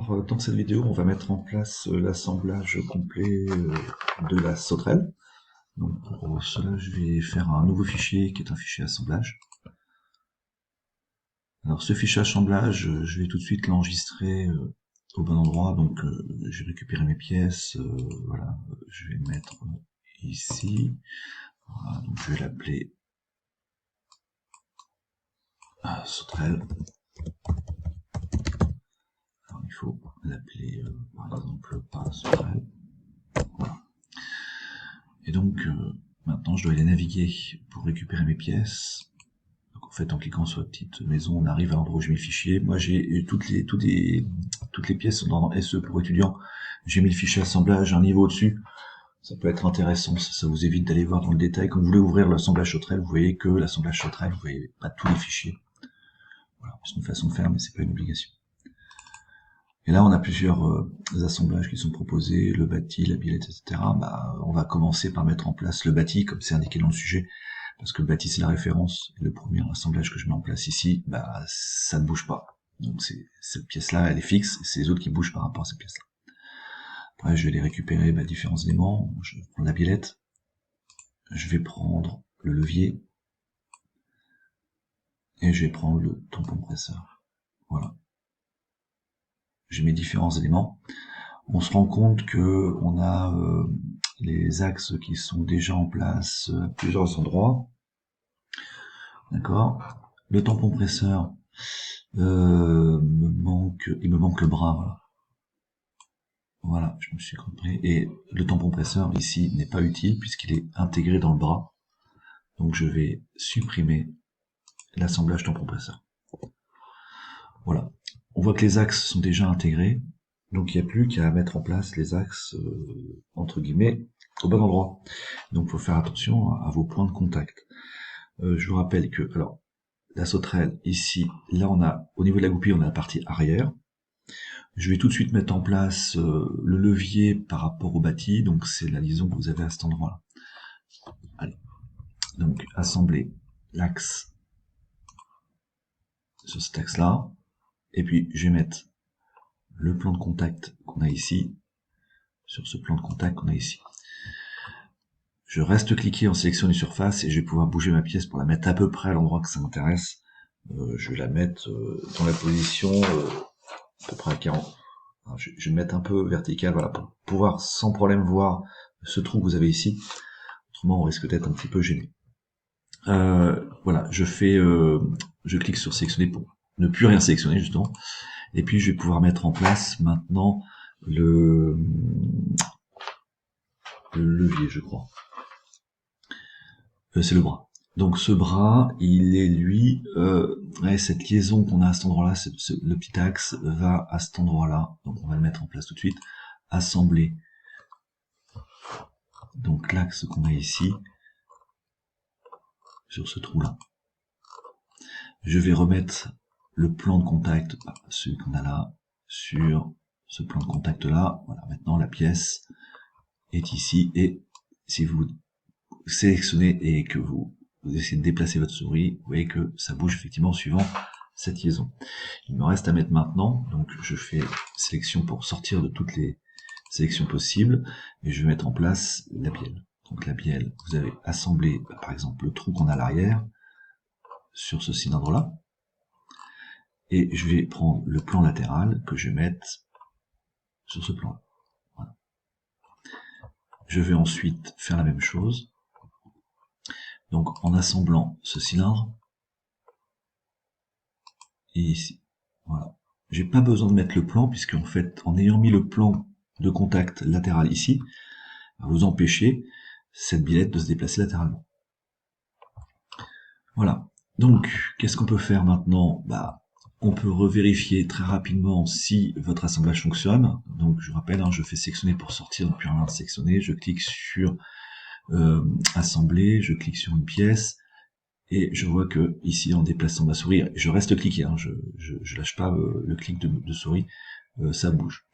Alors, dans cette vidéo, on va mettre en place l'assemblage complet de la sauterelle. Donc, pour cela, je vais faire un nouveau fichier qui est un fichier assemblage. Alors, ce fichier assemblage, je vais tout de suite l'enregistrer au bon endroit. Donc, je vais récupérer mes pièces. Voilà, je vais le mettre ici. Voilà, donc je vais l'appeler sauterelle. Alors, il faut l'appeler, par exemple, pas sauterelle. Voilà. Et donc, maintenant, je dois aller naviguer pour récupérer mes pièces. Donc, en fait, en cliquant sur la petite maison, on arrive à l'endroit où j'ai mis le fichier. Moi, j'ai toutes les pièces sont dans SE pour étudiants. J'ai mis le fichier assemblage un niveau au-dessus. Ça peut être intéressant, ça vous évite d'aller voir dans le détail. Quand vous voulez ouvrir l'assemblage sauterelle, vous voyez que l'assemblage sauterelle, vous voyez pas tous les fichiers. Voilà, c'est une façon de faire, mais c'est pas une obligation. Et là, on a plusieurs assemblages qui sont proposés, le bâti, la biellette, etc. On va commencer par mettre en place le bâti, comme c'est indiqué dans le sujet, parce que le bâti, c'est la référence. Et le premier assemblage que je mets en place ici, ça ne bouge pas. Donc cette pièce-là, elle est fixe, et c'est les autres qui bougent par rapport à cette pièce-là. Après, je vais les récupérer, différents éléments. Je vais prendre la biellette, je vais prendre le levier, et je vais prendre le tampon compresseur. Voilà. J'ai mes différents éléments. On se rend compte que on a les axes qui sont déjà en place à plusieurs endroits. D'accord. Le tampon compresseur, il me manque le bras, voilà. Voilà, je me suis compris. Et le tampon compresseur ici n'est pas utile puisqu'il est intégré dans le bras. Donc je vais supprimer l'assemblage tampon compresseur. Voilà. On voit que les axes sont déjà intégrés. Donc il n'y a plus qu'à mettre en place les axes, entre guillemets, au bon endroit. Donc il faut faire attention à vos points de contact. Je vous rappelle que, alors, la sauterelle, ici, là on a, au niveau de la goupille, on a la partie arrière. Je vais tout de suite mettre en place le levier par rapport au bâti, donc c'est la liaison que vous avez à cet endroit-là. Allez, donc assembler l'axe sur cet axe-là, et puis je vais mettre le plan de contact qu'on a ici, sur ce plan de contact qu'on a ici. Je reste cliqué en sélection des surfaces et je vais pouvoir bouger ma pièce pour la mettre à peu près à l'endroit que ça m'intéresse. Je vais la mettre dans la position à peu près à 40. Alors, je vais me mettre un peu vertical, voilà, pour pouvoir sans problème voir ce trou que vous avez ici. Autrement, on risque d'être un petit peu gêné. Voilà, je clique sur sélectionner pour ne plus rien sélectionner justement. Et puis je vais pouvoir mettre en place maintenant le levier, je crois. C'est le bras. Donc ce bras, il est lui, cette liaison qu'on a à cet endroit-là, le petit axe va à cet endroit-là. Donc on va le mettre en place tout de suite. Assembler. Donc l'axe qu'on a ici, sur ce trou-là. Je vais remettre le plan de contact, celui qu'on a là, sur ce plan de contact-là. Voilà, maintenant la pièce est ici. Et si vous sélectionnez et que vous essayez de déplacer votre souris, vous voyez que ça bouge effectivement suivant cette liaison. Il me reste à mettre maintenant, donc je fais sélection pour sortir de toutes les sélections possibles, et je vais mettre en place la bielle. Donc la bielle, vous avez assemblé par exemple le trou qu'on a à l'arrière, sur ce cylindre-là, et je vais prendre le plan latéral que je vais mettre sur ce plan-là. Voilà. Je vais ensuite faire la même chose. Donc en assemblant ce cylindre, et ici, voilà. J'ai pas besoin de mettre le plan, puisque en fait, en ayant mis le plan de contact latéral ici, vous empêchez cette biellette de se déplacer latéralement. Voilà. Donc, qu'est-ce qu'on peut faire maintenant? On peut revérifier très rapidement si votre assemblage fonctionne. Donc, je vous rappelle, je fais sélectionner pour sortir, donc plus rien de sélectionner. Je clique sur assembler, je clique sur une pièce, et je vois que ici, en déplaçant ma souris, je reste cliqué, je lâche pas le clic de souris, ça bouge.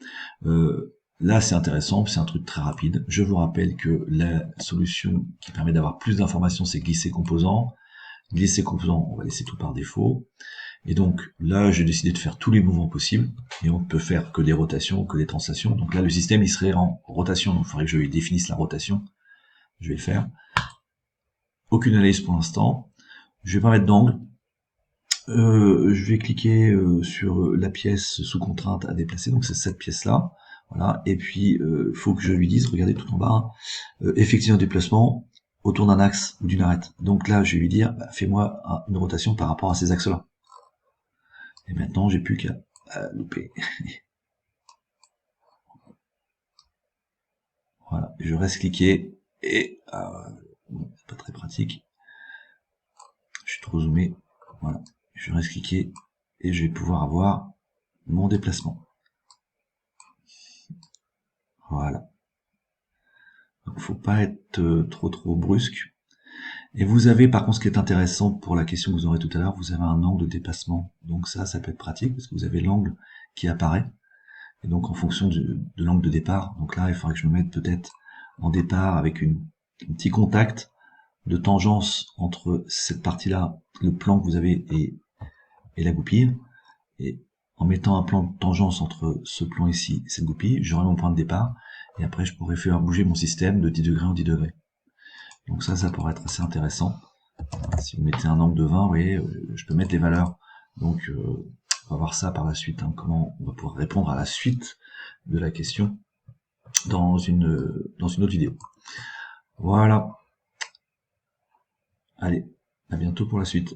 Là, c'est intéressant, c'est un truc très rapide. Je vous rappelle que la solution qui permet d'avoir plus d'informations, c'est glisser composant. Glisser composant, on va laisser tout par défaut. Et donc là, j'ai décidé de faire tous les mouvements possibles. et on ne peut faire que des rotations, que des translations. Donc là, le système, il serait en rotation, donc il faudrait que je lui définisse la rotation. Je vais le faire. Aucune analyse pour l'instant. Je vais pas mettre d'angle. Je vais cliquer sur la pièce sous contrainte à déplacer, donc c'est cette pièce-là. Voilà. Et puis, faut que je lui dise, regardez tout en bas, effectuer un déplacement autour d'un axe ou d'une arête. Donc là, je vais lui dire, bah, fais-moi une rotation par rapport à ces axes-là. Et maintenant, j'ai plus qu'à louper. Voilà, je reste cliqué et bon, c'est pas très pratique. Je suis trop zoomé. Voilà, je reste cliqué et je vais pouvoir avoir mon déplacement. Voilà. Donc, faut pas être trop brusque. Et vous avez, par contre, ce qui est intéressant pour la question que vous aurez tout à l'heure, vous avez un angle de dépassement. Donc ça peut être pratique parce que vous avez l'angle qui apparaît. Et donc en fonction de l'angle de départ, donc là il faudrait que je me mette peut-être en départ avec un petit contact de tangence entre cette partie-là, le plan que vous avez et la goupille. Et en mettant un plan de tangence entre ce plan ici et cette goupille, j'aurai mon point de départ. Et après je pourrais faire bouger mon système de 10 degrés en 10 degrés. Donc ça pourrait être assez intéressant. Si vous mettez un angle de 20, vous voyez, je peux mettre les valeurs. Donc on va voir ça par la suite, hein, comment on va pouvoir répondre à la suite de la question dans une autre vidéo. Voilà. Allez, à bientôt pour la suite.